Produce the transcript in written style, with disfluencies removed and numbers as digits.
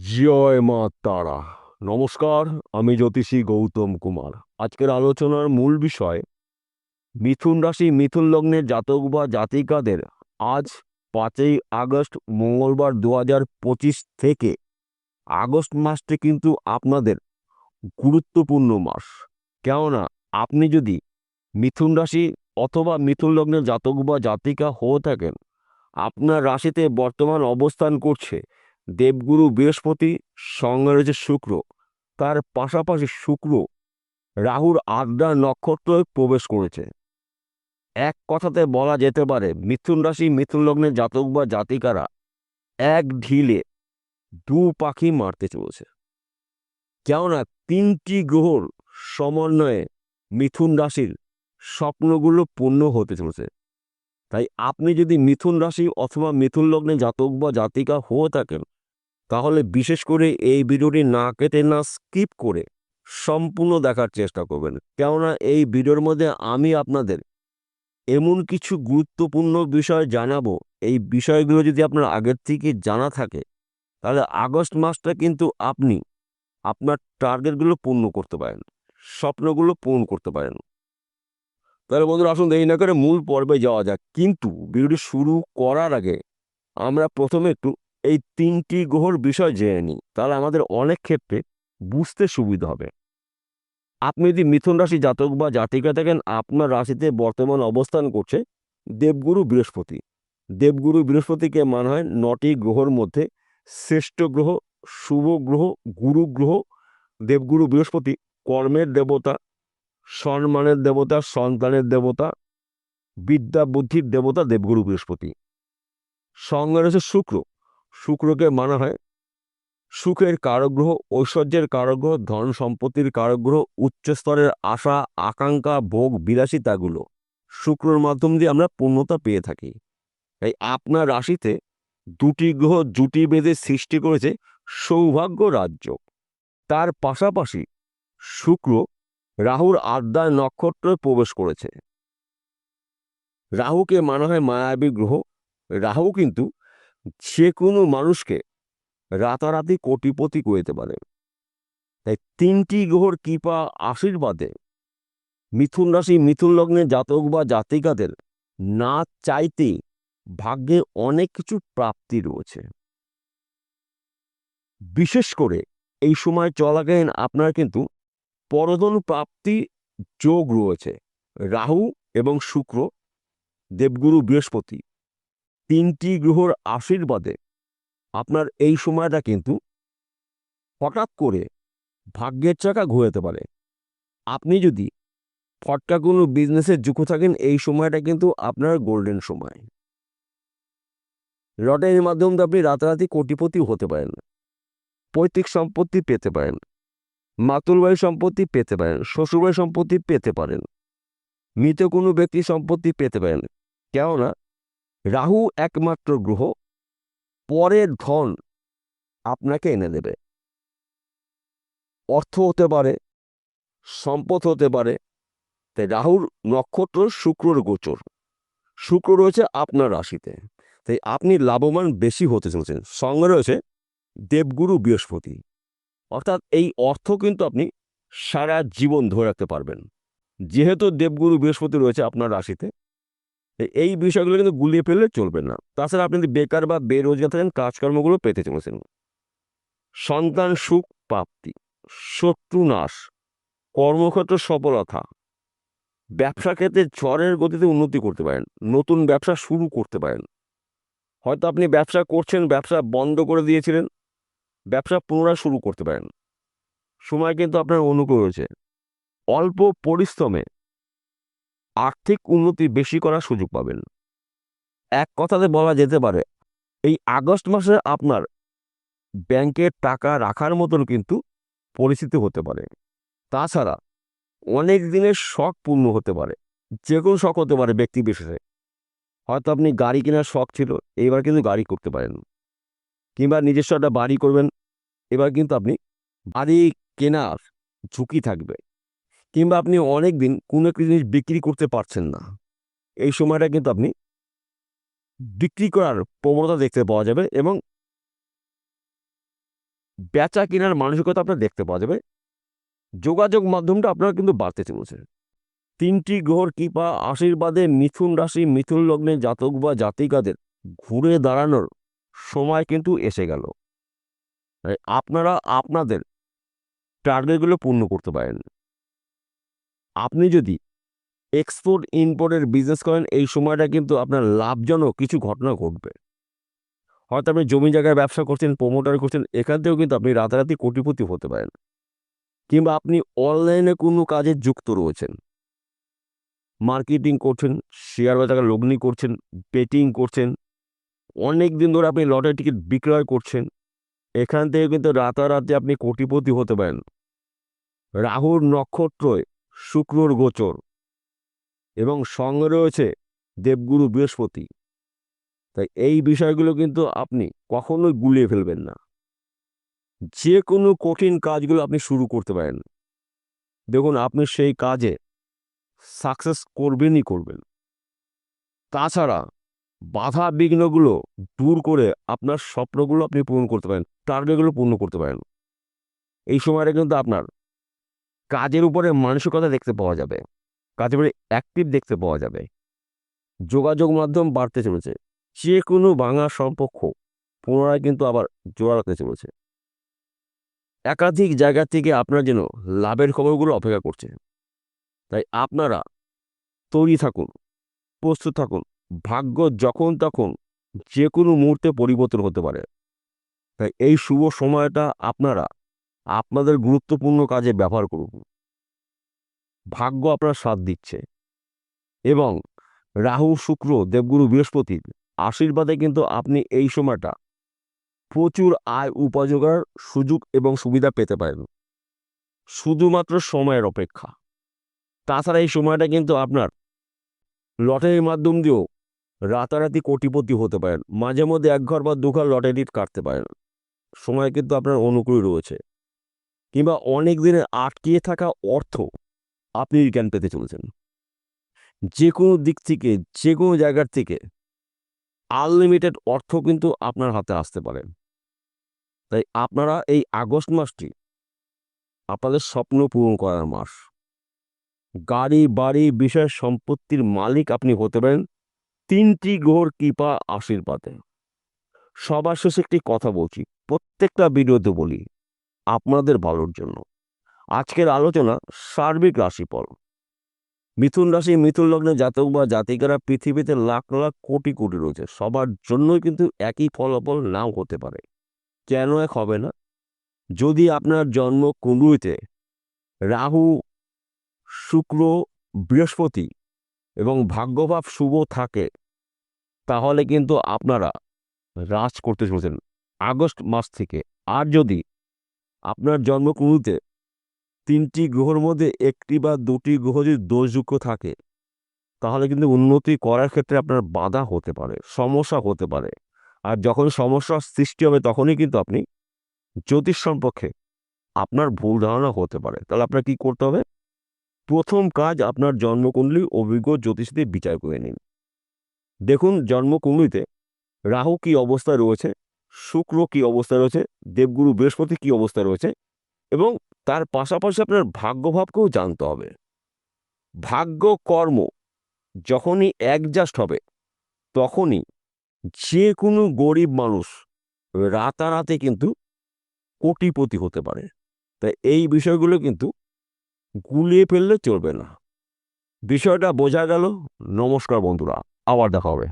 জয় মা তারা। নমস্কার, আমি জ্যোতিষী গৌতম কুমার। আজকের আলোচনার মূল বিষয় মিথুন রাশি মিথুন লগ্নের জাতক বা জাতিকাদের আজ 5ই আগস্ট মঙ্গলবার 2025 থেকে আগস্ট মাসটি কিন্তু আপনাদের গুরুত্বপূর্ণ মাস। কেননা আপনি যদি মিথুন রাশি অথবা মিথুন লগ্নের জাতক বা জাতিকা হয়ে থাকেন, আপনার রাশিতে বর্তমান অবস্থান করছে দেবগুরু বৃহস্পতি, সঙ্গে রয়েছে শুক্র। তার পাশাপাশি শুক্র রাহুর আদ্রা নক্ষত্রে প্রবেশ করেছে। এক কথাতে বলা যেতে পারে মিথুন রাশি মিথুন লগ্নের জাতক বা জাতিকারা এক ঢিলে দু পাখি মারতে চলেছে। কেননা তিনটি গ্রহর সমন্বয়ে মিথুন রাশির স্বপ্নগুলো পূর্ণ হতে চলেছে। তাই আপনি যদি মিথুন রাশি অথবা মিথুন লগ্নে জাতক বা জাতিকা হয়ে থাকেন, তাহলে বিশেষ করে এই ভিডিওটি না কেটে না স্কিপ করে সম্পূর্ণ দেখার চেষ্টা করবেন। কেননা এই ভিডিওর মধ্যে আমি আপনাদের এমন কিছু গুরুত্বপূর্ণ বিষয় জানাবো, এই বিষয়গুলো যদি আপনার আগের থেকে জানা থাকে, তাহলে আগস্ট মাসটা কিন্তু আপনি আপনার টার্গেটগুলো পূর্ণ করতে পারেন, স্বপ্নগুলো পূরণ করতে পারেন। তাহলে বন্ধুরা, আসুন দেরি না করে মূল পর্বে যাওয়া যাক। কিন্তু ভিডিওটি শুরু করার আগে আমরা প্রথমে একটু এই তিনটি গ্রহর বিষয় জেনে নিই, তাহলে আমাদের অনেক ক্ষেত্রে বুঝতে সুবিধা হবে। আপনি যদি মিথুন রাশি জাতক বা জাতিকা থাকেন, আপনার রাশিতে বর্তমান অবস্থান করছে দেবগুরু বৃহস্পতি। দেবগুরু বৃহস্পতিকে মানা হয় 9টি গ্রহর মধ্যে শ্রেষ্ঠ গ্রহ, শুভ গ্রহ, গুরু গ্রহ। দেবগুরু বৃহস্পতি কর্মের দেবতা, সম্মানের দেবতা, সন্তানের দেবতা, বিদ্যা বুদ্ধির দেবতা দেবগুরু বৃহস্পতি। সঙ্গে রয়েছে শুক্র। শুক্রকে মানা হয় সুখের কারগ্রহ, ঐশ্বর্যের কারগ্রহ, ধন সম্পত্তির কারগ্রহ, উচ্চ স্তরের আশা আকাঙ্ক্ষা ভোগ বিলাসিতাগুলো শুক্রর মাধ্যম দিয়ে আমরা পূর্ণতা পেয়ে থাকি। তাই আপনার রাশিতে দুটি গ্রহ জুটি বেঁধে সৃষ্টি করেছে সৌভাগ্য রাজ্য। তার পাশাপাশি শুক্র রাহুর আদ্যায় নক্ষত্রে প্রবেশ করেছে। রাহুকে মানা হয় মায়াবী গ্রহ। রাহু কিন্তু যে কোনো মানুষকে রাতারাতি কোটিপতি করে দিতে পারে। তাই তিনটি গ্রহর কৃপা আশীর্বাদে মিথুন রাশি মিথুন লগ্নের জাতক বা জাতিকাদের না চাইতে ভাগ্যে অনেক কিছু প্রাপ্তি রয়েছে। বিশেষ করে এই সময় চলাকালীন আপনার কিন্তু পরধন প্রাপ্তি যোগ রয়েছে। রাহু এবং শুক্র, দেবগুরু বৃহস্পতি, তিনটি গ্রহর আশীর্বাদে আপনার এই সময়টা কিন্তু হঠাৎ করে ভাগ্যের চাকা ঘোরাতে পারে। আপনি যদি ফটকা কোনো বিজনেসে যুক্ত থাকেন, এই সময়টা কিন্তু আপনার গোল্ডেন সময়। লটারির মাধ্যমে আপনি রাতারাতি কোটিপতি হতে পারেন, পৈতৃক সম্পত্তি পেতে পারেন, মাতুল বাড়ির সম্পত্তি পেতে পারেন, শ্বশুরবাড়ির সম্পত্তি পেতে পারেন, মৃত কোনো ব্যক্তির সম্পত্তি পেতে পারেন। কেননা রাহু একমাত্র গ্রহ পরের ধন আপনাকে এনে দেবে। অর্থ হতে পারে, সম্পদ হতে পারে। তাই রাহুর নক্ষত্র শুক্রর গোচর, শুক্র রয়েছে আপনার রাশিতে। তাই আপনি লাভবান বেশি হতে চলেছেন। সঙ্গে রয়েছে দেবগুরু বৃহস্পতি, অর্থাৎ এই অর্থ কিন্তু আপনি সারা জীবন ধরে রাখতে পারবেন। যেহেতু দেবগুরু বৃহস্পতি রয়েছে আপনার রাশিতে, এই বিষয়গুলো কিন্তু গুলিয়ে ফেললে চলবে না। তাছাড়া আপনি যদি বেকার বা বেরোজগার থাকেন, কাজকর্মগুলো পেতে চলেছেন। সন্তান সুখ প্রাপ্তি, শত্রু নাশ, কর্মক্ষেত্র সফলতা, ব্যবসা ক্ষেত্রে ঝড়ের গতিতে উন্নতি করতে পারেন, নতুন ব্যবসা শুরু করতে পারেন। হয়তো আপনি ব্যবসা করছেন, ব্যবসা বন্ধ করে দিয়েছিলেন, ব্যবসা পুনরায় শুরু করতে পারেন। সময় কিন্তু আপনার অনুকূল রয়েছে। অল্প পরিশ্রমে আর্থিক উন্নতি বেশি করার সুযোগ পাবেন। এক কথাতে বলা যেতে পারে এই আগস্ট মাসে আপনার ব্যাংকে টাকা রাখার মতন কিন্তু পরিস্থিতি হতে পারে। তাছাড়া অনেক দিনের শখ পূর্ণ হতে পারে। যে কোনো শখ হতে পারে ব্যক্তি বিশেষে। হয়তো আপনি গাড়ি কেনার শখ ছিল, এবার কিন্তু গাড়ি করতে পারেন। কিংবা নিজস্ব একটা বাড়ি করবেন, এবার কিন্তু আপনি বাড়ি কেনার ঝুঁকি থাকবে। কিংবা আপনি অনেক দিন কোনো একটা জিনিস বিক্রি করতে পারছেন না, এই সময়টা কিন্তু আপনি বিক্রি করার প্রবণতা দেখতে পাওয়া যাবে। এবং বেচা কেনার মানসিকতা আপনার দেখতে পাওয়া যাবে। যোগাযোগ মাধ্যমটা আপনার কিন্তু বাড়তে চলেছে। 3টি গ্রহর কৃপা আশীর্বাদে মিথুন রাশি মিথুন লগ্নে জাতক বা জাতিকাদের ঘুরে দাঁড়ানোর সময় কিন্তু এসে গেল। আপনারা আপনাদের টার্গেটগুলো পূর্ণ করতে পারেন। আপনি যদি এক্সপোর্ট ইম্পোর্টের বিজনেস করেন, এই সময়টা কিন্তু আপনার লাভজনক কিছু ঘটনা ঘটবে। হয়তো আপনি জমি জায়গায় ব্যবসা করছেন, প্রমোটার করছেন, এখান থেকেও কিন্তু আপনি রাতারাতি কোটিপতি হতে পারেন। কিংবা আপনি অনলাইনে কোনো কাজে যুক্ত রয়েছেন, মার্কেটিং করছেন, শেয়ার বাজারে লগ্নি করছেন, বেটিং করছেন, অনেক দিন ধরে আপনি লটারি টিকিট বিক্রয় করছেন, এখান থেকে কিন্তু রাতারাতি আপনি কোটিপতি হতে পারেন। রাহুর নক্ষত্রয় শুক্রর গোচর এবং সঙ্গে রয়েছে দেবগুরু বৃহস্পতি। তাই এই বিষয়গুলো কিন্তু আপনি কখনোই গুলিয়ে ফেলবেন না। যে কোনো কঠিন কাজগুলো আপনি শুরু করতে পারেন, দেখুন আপনি সেই কাজে সাকসেস করবেনই করবেন। তাছাড়া বাধা বিঘ্নগুলো দূর করে আপনার স্বপ্নগুলো আপনি পূরণ করতে পারেন, টার্গেটগুলো পূর্ণ করতে পারেন। এই সময়টা কিন্তু আপনার কাজের উপরে মানসিকতা দেখতে পাওয়া যাবে, কাজের উপরে অ্যাক্টিভ দেখতে পাওয়া যাবে। যোগাযোগ মাধ্যম বাড়তে চলেছে। যে কোনো ভাঙা সম্পর্ক পুনরায় কিন্তু আবার জোড়া রাখতে চলেছে। একাধিক জায়গা থেকে আপনার যেন লাভের খবরগুলো অপেক্ষা করছে। তাই আপনারা তৈরি থাকুন, প্রস্তুত থাকুন। ভাগ্য যখন তখন যে কোনো মুহূর্তে পরিবর্তন হতে পারে। তাই এই শুভ সময়টা আপনারা আপনাদের গুরুত্বপূর্ণ কাজে ব্যবহার করুন। ভাগ্য আপনার সাথ দিচ্ছে এবং রাহু শুক্র দেবগুরু বৃহস্পতির আশীর্বাদে কিন্তু আপনি এই সময়টা প্রচুর আয় উপার্জনের সুযোগ এবং সুবিধা পেতে পারেন। শুধুমাত্র সময়ের অপেক্ষা। তাছাড়া এই সময়টা কিন্তু আপনার লটারির মাধ্যম দিয়েও রাতারাতি কোটিপতি হতে পারেন। মাঝে মধ্যে 1 ঘর বা 2 ঘর লটারি কাটতে পারেন। সময় কিন্তু আপনার অনুকূল রয়েছে। কিংবা অনেক দিনের আটকিয়ে থাকা অর্থ আপনি রিটার্ন পেতে চলেছেন। যে কোনো দিক থেকে, যে কোনো জায়গার থেকে আনলিমিটেড অর্থ কিন্তু আপনার হাতে আসতে পারে। তাই আপনারা এই আগস্ট মাসটি আপনাদের স্বপ্ন পূরণ করার মাস। গাড়ি, বাড়ি, বিষয় সম্পত্তির মালিক আপনি হতে পারেন 3টি গ্রহর কৃপা আশীর্বাদে। সবার শেষে একটি কথা বলছি, প্রত্যেকটা ভিডিওতে বলি আপনাদের ভালোর জন্য। আজকের আলোচনা সার্বিক রাশিফল। মিথুন রাশি মিথুন লগ্নে জাতক বা জাতিকারা পৃথিবীতে লাখ লাখ কোটি কোটি রয়েছে, সবার জন্যই কিন্তু একই ফলাফল নাও হতে পারে। কেন এক হবে না? যদি আপনার জন্ম কুণ্ডলিতে রাহু, শুক্র, বৃহস্পতি এবং ভাগ্যভাব শুভ থাকে, তাহলে কিন্তু আপনারা রাজ করতে চলেছেন আগস্ট মাস থেকে। আর যদি আপনার জন্মকুণ্ডলিতে 3টি গ্রহের মধ্যে 1টি বা 2টি গ্রহ যদি দোষযুক্ত থাকে, তাহলে কিন্তু উন্নতি করার ক্ষেত্রে আপনার বাধা হতে পারে, সমস্যা হতে পারে। আর যখন সমস্যার সৃষ্টি হবে, তখনই কিন্তু আপনি জ্যোতিষ সম্পর্কে আপনার ভুল ধারণা হতে পারে। তাহলে আপনার কি করতে হবে? প্রথম কাজ, আপনার জন্মকুণ্ডলী অভিজ্ঞ জ্যোতিষীদের বিচার করে নিন। দেখুন জন্মকুণ্ডলীতে রাহু কি অবস্থায় রয়েছে, শুক্র কি অবস্থায় রয়েছে, দেবগুরু বৃহস্পতি কি অবস্থায় রয়েছে, এবং তার পাশাপাশি আপনার ভাগ্যভাবকেও জানতে হবে। ভাগ্য কর্ম যখনই অ্যাডজাস্ট হবে, তখনই যে কোনো গরিব মানুষ রাতারাতি কিন্তু কোটিপতি হতে পারে। তাই এই বিষয়গুলো কিন্তু গুলিয়ে ফেললে চলবে না। বিষয়টা বোঝা গেল? নমস্কার বন্ধুরা, আবার দেখা হবে।